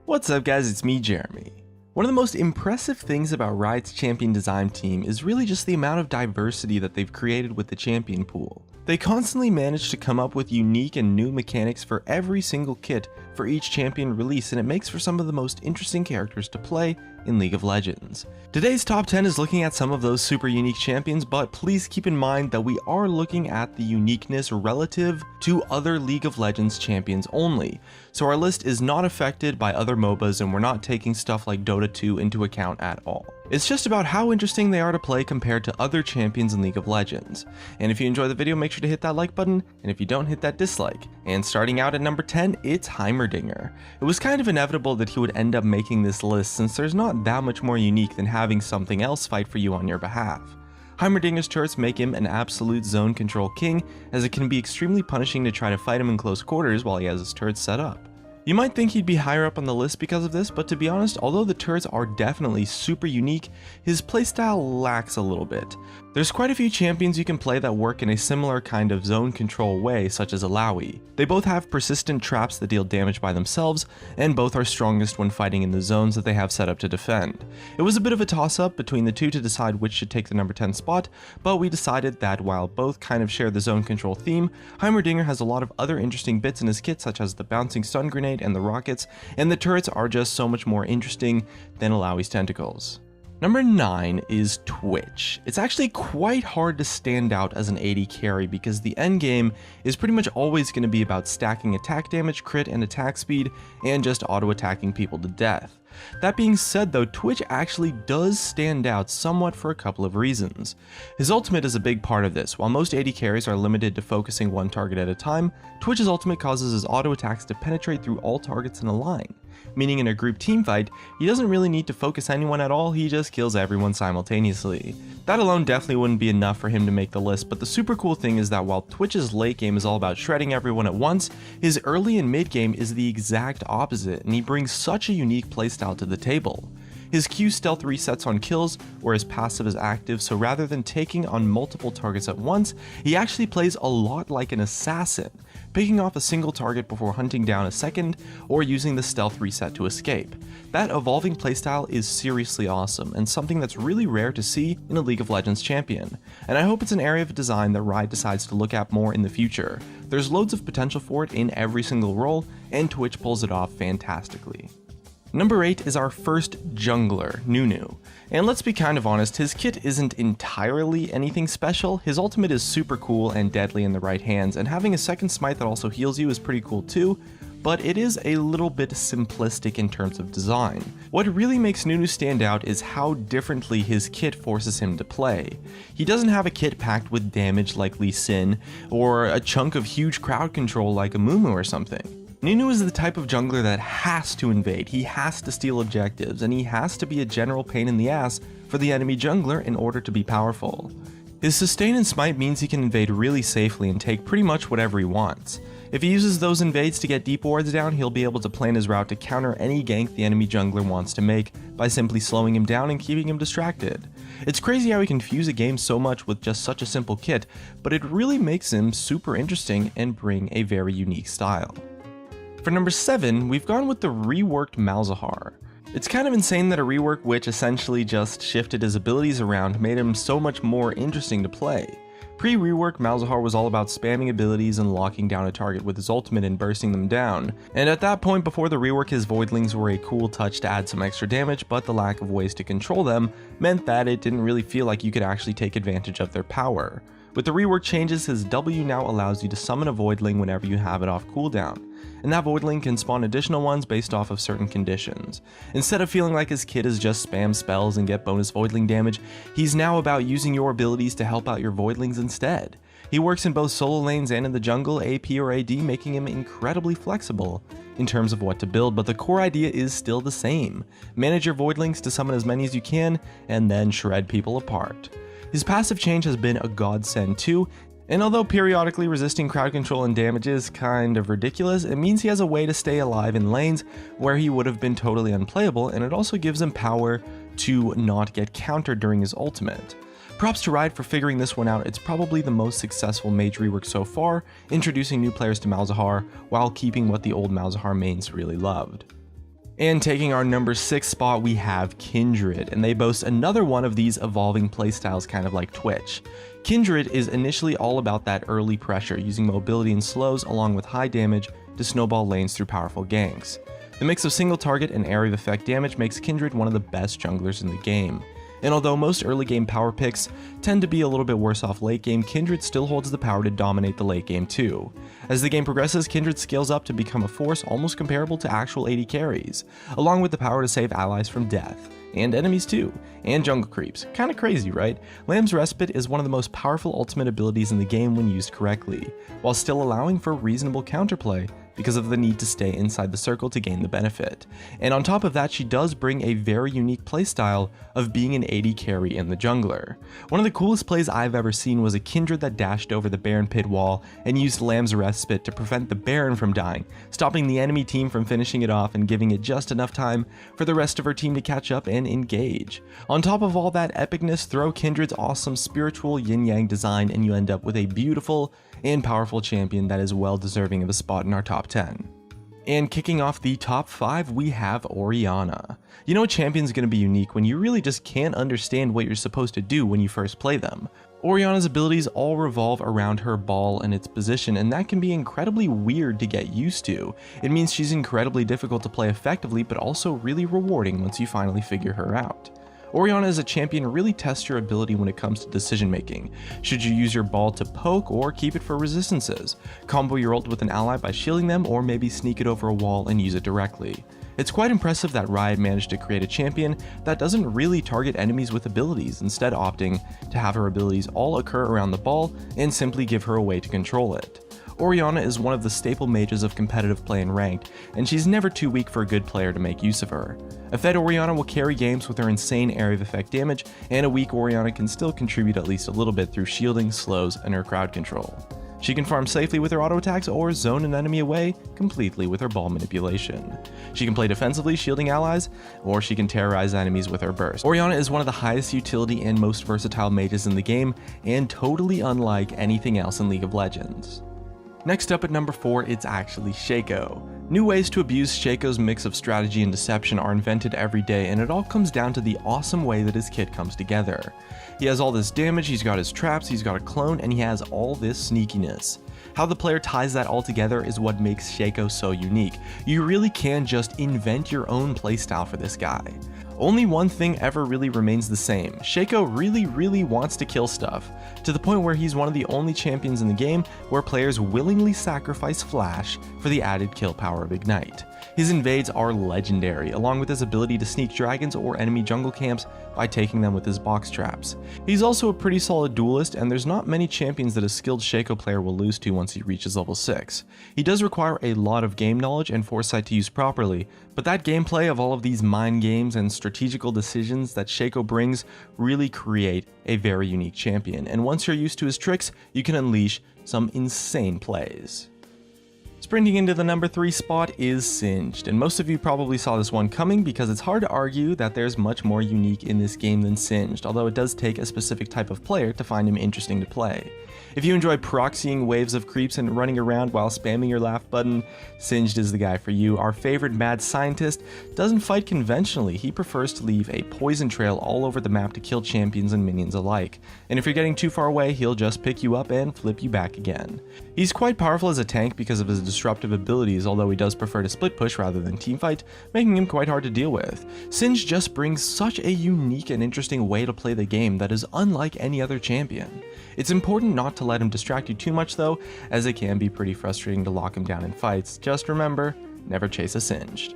What's up guys, it's me Jeremy. One of the most impressive things about Riot's champion design team is really just the amount of diversity that they've created with the champion pool. They constantly manage to come up with unique and new mechanics for every single kit for each champion release, and it makes for some of the most interesting characters to play in League of Legends. Today's top 10 is looking at some of those super unique champions, but please keep in mind that we are looking at the uniqueness relative to other League of Legends champions only. So our list is not affected by other MOBAs, and we're not taking stuff like Dota 2 into account at all. It's just about how interesting they are to play compared to other champions in League of Legends. And if you enjoy the video, make sure to hit that like button, and if you don't, hit that dislike. And starting out at number 10, it's Heimerdinger. It was kind of inevitable that he would end up making this list, since there's not that much more unique than having something else fight for you on your behalf. Heimerdinger's turrets make him an absolute zone control king, as it can be extremely punishing to try to fight him in close quarters while he has his turrets set up. You might think he'd be higher up on the list because of this, but to be honest, although the turrets are definitely super unique, his playstyle lacks a little bit. There's quite a few champions you can play that work in a similar kind of zone control way, such as Illaoi. They both have persistent traps that deal damage by themselves, and both are strongest when fighting in the zones that they have set up to defend. It was a bit of a toss-up between the two to decide which should take the number 10 spot, but we decided that while both kind of share the zone control theme, Heimerdinger has a lot of other interesting bits in his kit, such as the bouncing stun grenade and the rockets, and the turrets are just so much more interesting than Illaoi's tentacles. Number 9 is Twitch. It's actually quite hard to stand out as an AD carry because the end game is pretty much always going to be about stacking attack damage, crit, and attack speed, and just auto-attacking people to death. That being said though, Twitch actually does stand out somewhat for a couple of reasons. His ultimate is a big part of this. While most AD carries are limited to focusing one target at a time, Twitch's ultimate causes his auto attacks to penetrate through all targets in a line. Meaning in a group team fight, he doesn't really need to focus anyone at all, he just kills everyone simultaneously. That alone definitely wouldn't be enough for him to make the list, but the super cool thing is that while Twitch's late game is all about shredding everyone at once, his early and mid game is the exact opposite, and he brings such a unique playstyle to the table. His Q stealth resets on kills, where his passive is active, so rather than taking on multiple targets at once, he actually plays a lot like an assassin, picking off a single target before hunting down a second, or using the stealth reset to escape. That evolving playstyle is seriously awesome, and something that's really rare to see in a League of Legends champion, and I hope it's an area of design that Riot decides to look at more in the future. There's loads of potential for it in every single role, and Twitch pulls it off fantastically. Number 8 is our first jungler, Nunu. And let's be kind of honest, his kit isn't entirely anything special. His ultimate is super cool and deadly in the right hands, and having a second smite that also heals you is pretty cool too, but it is a little bit simplistic in terms of design. What really makes Nunu stand out is how differently his kit forces him to play. He doesn't have a kit packed with damage like Lee Sin, or a chunk of huge crowd control like a Mumu or something. Nunu is the type of jungler that has to invade, he has to steal objectives, and he has to be a general pain in the ass for the enemy jungler in order to be powerful. His sustain and smite means he can invade really safely and take pretty much whatever he wants. If he uses those invades to get deep wards down, he'll be able to plan his route to counter any gank the enemy jungler wants to make by simply slowing him down and keeping him distracted. It's crazy how he can fuse a game so much with just such a simple kit, but it really makes him super interesting and bring a very unique style. For number 7, we've gone with the reworked Malzahar. It's kind of insane that a rework which essentially just shifted his abilities around made him so much more interesting to play. Pre-rework, Malzahar was all about spamming abilities and locking down a target with his ultimate and bursting them down, and at that point before the rework his Voidlings were a cool touch to add some extra damage, but the lack of ways to control them meant that it didn't really feel like you could actually take advantage of their power. With the rework changes, his W now allows you to summon a Voidling whenever you have it off cooldown, and that Voidling can spawn additional ones based off of certain conditions. Instead of feeling like his kit is just spam spells and get bonus Voidling damage, he's now about using your abilities to help out your Voidlings instead. He works in both solo lanes and in the jungle, AP or AD, making him incredibly flexible in terms of what to build, but the core idea is still the same. Manage your Voidlings to summon as many as you can, and then shred people apart. His passive change has been a godsend too, and although periodically resisting crowd control and damage is kind of ridiculous, it means he has a way to stay alive in lanes where he would have been totally unplayable, and it also gives him power to not get countered during his ultimate. Props to Riot for figuring this one out. It's probably the most successful mage rework so far, introducing new players to Malzahar while keeping what the old Malzahar mains really loved. And taking our number 6 spot, we have Kindred, and they boast another one of these evolving playstyles kind of like Twitch. Kindred is initially all about that early pressure, using mobility and slows along with high damage to snowball lanes through powerful ganks. The mix of single target and area of effect damage makes Kindred one of the best junglers in the game. And although most early game power picks tend to be a little bit worse off late game, Kindred still holds the power to dominate the late game too. As the game progresses, Kindred scales up to become a force almost comparable to actual AD carries, along with the power to save allies from death, and enemies too, and jungle creeps. Kinda crazy, right? Lamb's Respite is one of the most powerful ultimate abilities in the game when used correctly, while still allowing for reasonable counterplay because of the need to stay inside the circle to gain the benefit. And on top of that, she does bring a very unique playstyle of being an AD carry in the jungler. One of the coolest plays I've ever seen was a Kindred that dashed over the Baron pit wall and used Lamb's Respite to prevent the Baron from dying, stopping the enemy team from finishing it off and giving it just enough time for the rest of her team to catch up and engage. On top of all that epicness, throw Kindred's awesome spiritual yin-yang design and you end up with a beautiful and powerful champion that is well deserving of a spot in our top 10. And kicking off the top 5, we have Orianna. You know a champion's going to be unique when you really just can't understand what you're supposed to do when you first play them. Orianna's abilities all revolve around her ball and its position, and that can be incredibly weird to get used to. It means she's incredibly difficult to play effectively, but also really rewarding once you finally figure her out. Orianna as a champion really tests your ability when it comes to decision making. Should you use your ball to poke or keep it for resistances? Combo your ult with an ally by shielding them, or maybe sneak it over a wall and use it directly. It's quite impressive that Riot managed to create a champion that doesn't really target enemies with abilities, instead opting to have her abilities all occur around the ball and simply give her a way to control it. Orianna is one of the staple mages of competitive play in ranked, and she's never too weak for a good player to make use of her. A fed Orianna will carry games with her insane area of effect damage, and a weak Orianna can still contribute at least a little bit through shielding, slows, and her crowd control. She can farm safely with her auto attacks or zone an enemy away completely with her ball manipulation. She can play defensively, shielding allies, or she can terrorize enemies with her burst. Orianna is one of the highest utility and most versatile mages in the game, and totally unlike anything else in League of Legends. Next up at number 4, it's actually Shaco. New ways to abuse Shaco's mix of strategy and deception are invented every day, and it all comes down to the awesome way that his kit comes together. He has all this damage, he's got his traps, he's got a clone, and he has all this sneakiness. How the player ties that all together is what makes Shaco so unique. You really can just invent your own playstyle for this guy. Only one thing ever really remains the same. Shaco really wants to kill stuff, to the point where he's one of the only champions in the game where players willingly sacrifice Flash for the added kill power of Ignite. His invades are legendary, along with his ability to sneak dragons or enemy jungle camps by taking them with his box traps. He's also a pretty solid duelist, and there's not many champions that a skilled Shaco player will lose to once he reaches level 6. He does require a lot of game knowledge and foresight to use properly, but that gameplay of all of these mind games and strategical decisions that Shaco brings really create a very unique champion, and once you're used to his tricks, you can unleash some insane plays. Sprinting into the number 3 spot is Singed, and most of you probably saw this one coming because it's hard to argue that there's much more unique in this game than Singed, although it does take a specific type of player to find him interesting to play. If you enjoy proxying waves of creeps and running around while spamming your laugh button, Singed is the guy for you. Our favorite mad scientist doesn't fight conventionally, he prefers to leave a poison trail all over the map to kill champions and minions alike, and if you're getting too far away, he'll just pick you up and flip you back again. He's quite powerful as a tank because of his disruptive abilities, although he does prefer to split push rather than teamfight, making him quite hard to deal with. Singed just brings such a unique and interesting way to play the game that is unlike any other champion. It's important not to let him distract you too much though, as it can be pretty frustrating to lock him down in fights. Just remember, never chase a Singed.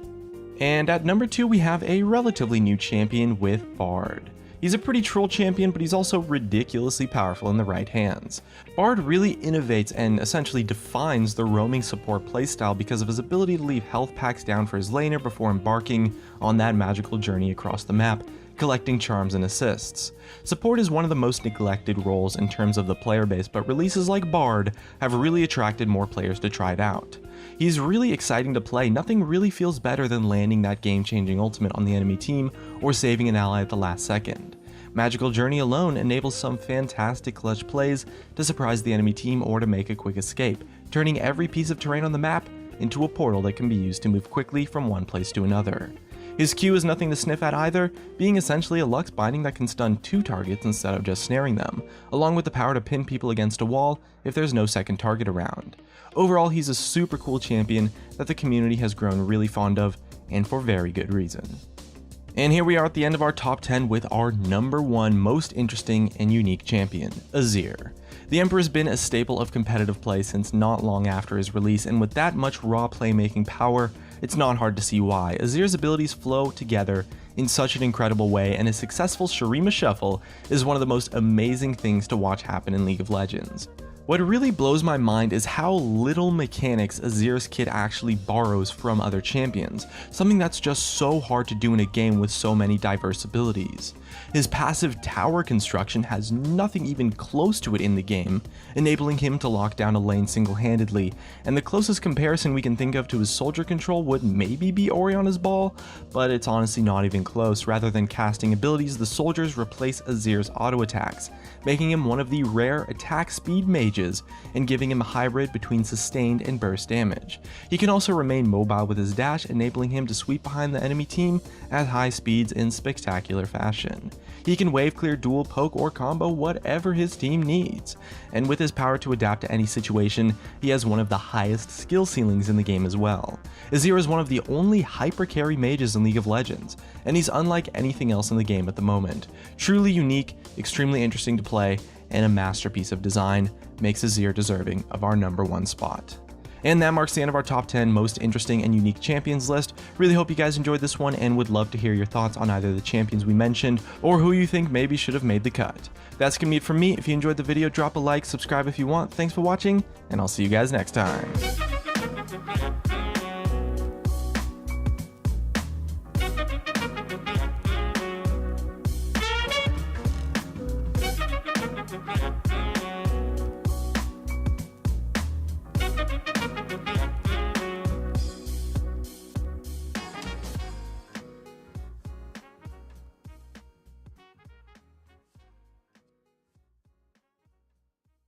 And at number 2 we have a relatively new champion with Bard. He's a pretty troll champion, but he's also ridiculously powerful in the right hands. Bard really innovates and essentially defines the roaming support playstyle because of his ability to leave health packs down for his laner before embarking on that magical journey across the map, collecting charms and assists. Support is one of the most neglected roles in terms of the player base, but releases like Bard have really attracted more players to try it out. He's really exciting to play. Nothing really feels better than landing that game-changing ultimate on the enemy team or saving an ally at the last second. Magical Journey alone enables some fantastic clutch plays to surprise the enemy team or to make a quick escape, turning every piece of terrain on the map into a portal that can be used to move quickly from one place to another. His Q is nothing to sniff at either, being essentially a Lux Binding that can stun 2 targets instead of just snaring them, along with the power to pin people against a wall if there's no second target around. Overall, he's a super cool champion that the community has grown really fond of, and for very good reason. And here we are at the end of our top 10 with our number 1 most interesting and unique champion, Azir. The Emperor's been a staple of competitive play since not long after his release, and with that much raw playmaking power, it's not hard to see why. Azir's abilities flow together in such an incredible way, and his successful Shurima Shuffle is one of the most amazing things to watch happen in League of Legends. What really blows my mind is how little mechanics Azir's kit actually borrows from other champions, something that's just so hard to do in a game with so many diverse abilities. His passive tower construction has nothing even close to it in the game, enabling him to lock down a lane single-handedly, and the closest comparison we can think of to his soldier control would maybe be Orianna's Ball, but it's honestly not even close. Rather than casting abilities, the soldiers replace Azir's auto attacks, making him one of the rare attack speed mages and giving him a hybrid between sustained and burst damage. He can also remain mobile with his dash, enabling him to sweep behind the enemy team at high speeds in spectacular fashion. He can wave clear, dual, poke, or combo whatever his team needs, and with his power to adapt to any situation, he has one of the highest skill ceilings in the game as well. Azir is one of the only hyper carry mages in League of Legends, and he's unlike anything else in the game at the moment. Truly unique, extremely interesting to play, and a masterpiece of design makes Azir deserving of our number 1 spot. And that marks the end of our top 10 most interesting and unique champions list. Really hope you guys enjoyed this one and would love to hear your thoughts on either the champions we mentioned or who you think maybe should have made the cut. That's gonna be it from me. If you enjoyed the video, drop a like, subscribe if you want. Thanks for watching, and I'll see you guys next time.